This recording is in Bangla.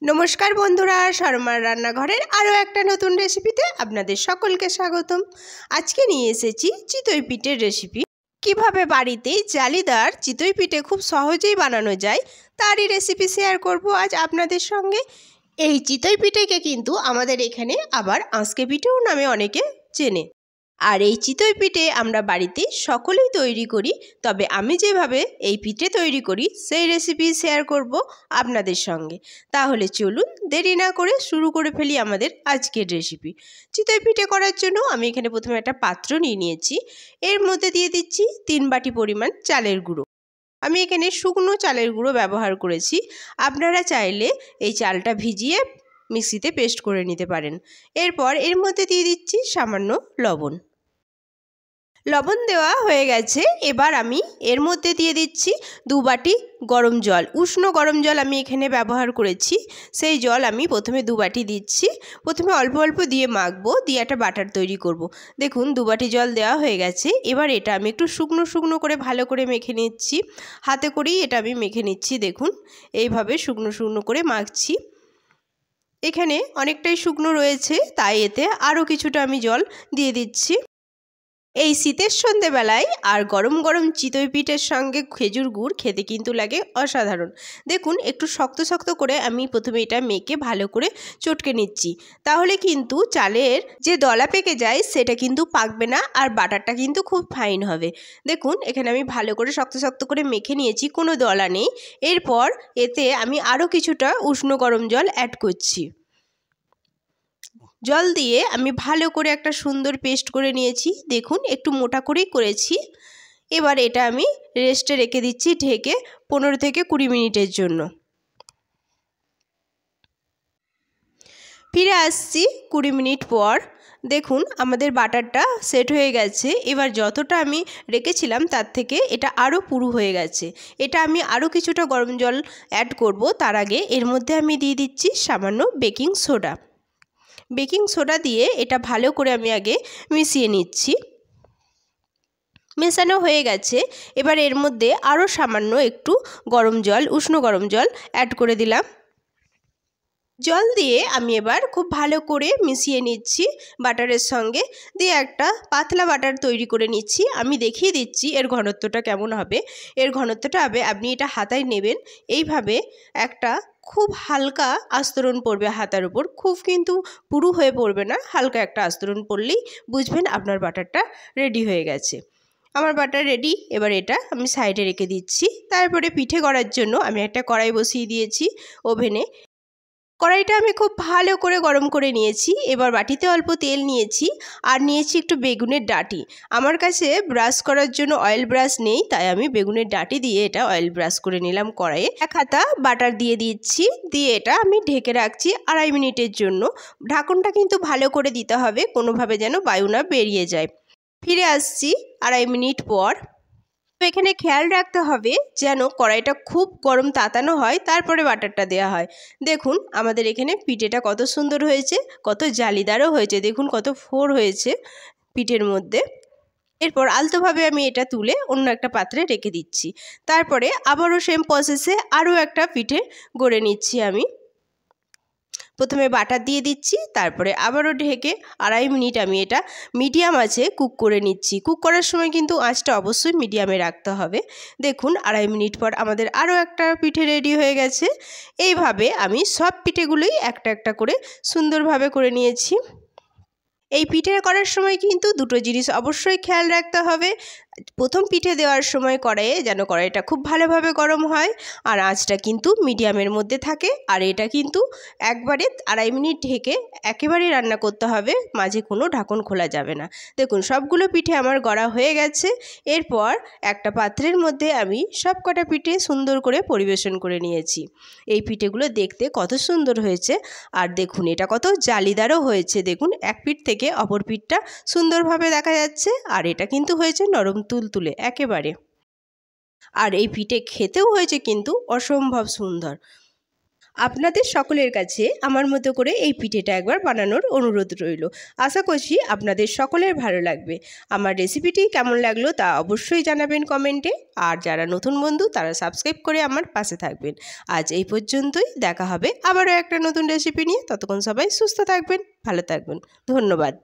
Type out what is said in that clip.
নমস্কার বন্ধুরা, শর্মার রান্নাঘরের আরও একটা নতুন রেসিপিতে আপনাদের সকলকে স্বাগতম। আজকে নিয়ে এসেছি চিতই পিঠের রেসিপি। কিভাবে বাড়িতে জালিদার চিতই পিঠে খুব সহজেই বানানো যায় তারই রেসিপি শেয়ার করব আজ আপনাদের সঙ্গে। এই চিতই পিঠেকে কিন্তু আমাদের এখানে আবার আঁশকে পিঠেও নামে অনেকে চেনে। আর এই চিতই পিঠে আমরা বাড়িতে সকলেই তৈরি করি, তবে আমি যেভাবে এই পিঠে তৈরি করি সেই রেসিপি শেয়ার করব আপনাদের সঙ্গে। তাহলে চলুন দেরি না করে শুরু করে ফেলি আমাদের আজকের রেসিপি। চিতই পিঠে করার জন্য আমি এখানে প্রথমে একটা পাত্র নিয়ে নিয়েছি। এর মধ্যে দিয়ে দিচ্ছি 3 বাটি পরিমাণ চালের গুঁড়ো। আমি এখানে শুকনো চালের গুঁড়ো ব্যবহার করেছি। আপনারা চাইলে এই চালটা ভিজিয়ে মিক্সিতে পেস্ট করে নিতে পারেন। এরপর এর মধ্যে দিয়ে দিচ্ছি সামান্য লবণ। লবণ দেওয়া হয়ে গেছে। এবার আমি এর মধ্যে দিয়ে দিচ্ছি 2 বাটি গরম জল। উষ্ণ গরম জল আমি এখানে ব্যবহার করেছি। সেই জল আমি প্রথমে 2 বাটি দিচ্ছি। প্রথমে অল্প অল্প দিয়ে মাখবো, দিয়ে একটা বাটার তৈরি করব। দেখুন 2 বাটি জল দেওয়া হয়ে গেছে। এবার এটা আমি একটু শুকনো শুকনো করে ভালো করে মেখে নিচ্ছি। হাতে করেই এটা আমি মেখে নিচ্ছি। দেখুন এইভাবে শুকনো শুকনো করে মাখছি। এখানে অনেকটাই শুকনো রয়েছে, তাই এতে আরও কিছুটা আমি জল দিয়ে দিচ্ছি। এই শীতের সন্ধেবেলায় আর গরম গরম চিতই পিঠের সঙ্গে খেজুর গুড় খেতে কিন্তু লাগে অসাধারণ। দেখুন একটু শক্ত শক্ত করে আমি প্রথমে এটা মেখে ভালো করে চটকে নিচ্ছি। তাহলে কিন্তু চালের যে দলা পেকে যায় সেটা কিন্তু পাকবে না, আর বাটারটা কিন্তু খুব ফাইন হবে। দেখুন এখানে আমি ভালো করে শক্ত শক্ত করে মেখে নিয়েছি, কোনো দলা নেই। এরপর এতে আমি আরও কিছুটা উষ্ণ গরম জল অ্যাড করছি। জল দিয়ে আমি ভালো করে একটা সুন্দর পেস্ট করে নিয়েছি। দেখুন একটু মোটা করেই করেছি। এবার এটা আমি রেস্টে রেখে দিচ্ছি ঢেকে 15 থেকে 20 মিনিটের জন্য। ফিরে আসছি 20 মিনিট পর। দেখুন আমাদের বাটারটা সেট হয়ে গেছে। এবার যতটা আমি রেখেছিলাম তার থেকে এটা আরও পুরু হয়ে গেছে। এটা আমি আরও কিছুটা গরম জল অ্যাড করব। তার আগে এর মধ্যে আমি দিয়ে দিচ্ছি সামান্য বেকিং সোডা। বেকিং সোডা দিয়ে এটা ভালো করে আমি আগে মিশিয়ে নিচ্ছি। মেশানো হয়ে গেছে। এবার এর মধ্যে আরও সামান্য একটু গরম জল, উষ্ণ গরম জল অ্যাড করে দিলাম। জল দিয়ে আমি এবার খুব ভালো করে মিশিয়ে নিচ্ছি বাটারের সঙ্গে, দিয়ে একটা পাতলা বাটার তৈরি করে নিচ্ছি। আমি দেখিয়ে দিচ্ছি এর ঘনত্বটা কেমন হবে। এর ঘনত্বটা হবে, আপনি এটা হাতায় নেবেন, এইভাবে একটা খুব হালকা আস্তরণ পড়বে হাতার উপর, খুব কিন্তু পুরু হয়ে পড়বে না, হালকা একটা আস্তরণ পড়লেই বুঝবেন আপনার বাটারটা রেডি হয়ে গেছে। আমার বাটার রেডি। এবার এটা আমি সাইডে রেখে দিচ্ছি। তারপরে পিঠে করার জন্য আমি একটা কড়াই বসিয়ে দিয়েছি ওভেনে। কড়াইটা আমি খুব ভালো করে গরম করে নিয়েছি। এবার বাটিতে অল্প তেল নিয়েছি আর নিয়েছি একটু বেগুনের ডাঁটি। আমার কাছে ব্রাশ করার জন্য অয়েল ব্রাশ নেই, তাই আমি বেগুনের ডাঁটি দিয়ে এটা অয়েল ব্রাশ করে নিলাম কড়াইয়ে। 1 হাতা বাটার দিয়ে দিচ্ছি, দিয়ে এটা আমি ঢেকে রাখছি 2.5 মিনিটের জন্য। ঢাকনটা কিন্তু ভালো করে দিতে হবে, কোনোভাবে যেন বায়ু না বেরিয়ে যায়। ফিরে আসছি 2.5 মিনিট পর। তো এখানে খেয়াল রাখতে হবে যেন কড়াইটা খুব গরম তাতানো হয়, তারপরে বাটারটা দেওয়া হয়। দেখুন আমাদের এখানে পিঠেটা কত সুন্দর হয়েছে, কত জালিদারও হয়েছে। দেখুন কত ফোর হয়েছে পিঠের মধ্যে। এরপর আলতোভাবে আমি এটা তুলে অন্য একটা পাত্রে রেখে দিচ্ছি। তারপরে আবারও সেম প্রসেসে আরও একটা পিঠে গড়ে নিচ্ছি আমি। প্রথমে বাটার দিয়ে দিচ্ছি, তারপরে আবারও ঢেকে 2.5 মিনিট আমি এটা মিডিয়াম আঁচে কুক করে নিচ্ছি। কুক করার সময় কিন্তু আঁচটা অবশ্যই মিডিয়ামে রাখতে হবে। দেখুন 2.5 মিনিট পর আমাদের আরও একটা পিঠে রেডি হয়ে গেছে। এইভাবে আমি সব পিঠেগুলোই একটা একটা করে সুন্দরভাবে করে নিয়েছি। এই পিঠে করার সময় কিন্তু দুটো জিনিস অবশ্যই খেয়াল রাখতে হবে। প্রথম পিঠে দেওয়ার সময় কড়াইয়ে যেন কড়াইটা খুব ভালোভাবে গরম হয় আর আঁচটা কিন্তু মিডিয়ামের মধ্যে থাকে। আর এটা কিন্তু একবারে 2.5 মিনিট ঢেকে একেবারেই রান্না করতে হবে, মাঝে কোনো ঢাকন খোলা যাবে না। দেখুন সবগুলো পিঠে আমার গড়া হয়ে গেছে। এরপর একটা পাত্রের মধ্যে আমি সব কটা পিঠে সুন্দর করে পরিবেশন করে নিয়েছি। এই পিঠেগুলো দেখতে কত সুন্দর হয়েছে, আর দেখুন এটা কত জালিদারও হয়েছে। দেখুন এক পিঠ থেকে অপর পিঠটা সুন্দরভাবে দেখা যাচ্ছে, আর এটা কিন্তু হয়েছে নরম তুলতুলে একেবারে। আর এই পিঠে খেতেও হয়েছে কিন্তু অসম্ভব সুন্দর। আপনাদের সকলের কাছে আমার মতো করে এই পিঠেটা একবার বানানোর অনুরোধ রইল। আশা করছি আপনাদের সকলের ভালো লাগবে। আমার রেসিপিটি কেমন লাগলো তা অবশ্যই জানাবেন কমেন্টে। আর যারা নতুন বন্ধু তারা সাবস্ক্রাইব করে আমার পাশে থাকবেন। আজ এই পর্যন্তই, দেখা হবে আবারও একটা নতুন রেসিপি নিয়ে। ততক্ষণ সবাই সুস্থ থাকবেন, ভালো থাকবেন। ধন্যবাদ।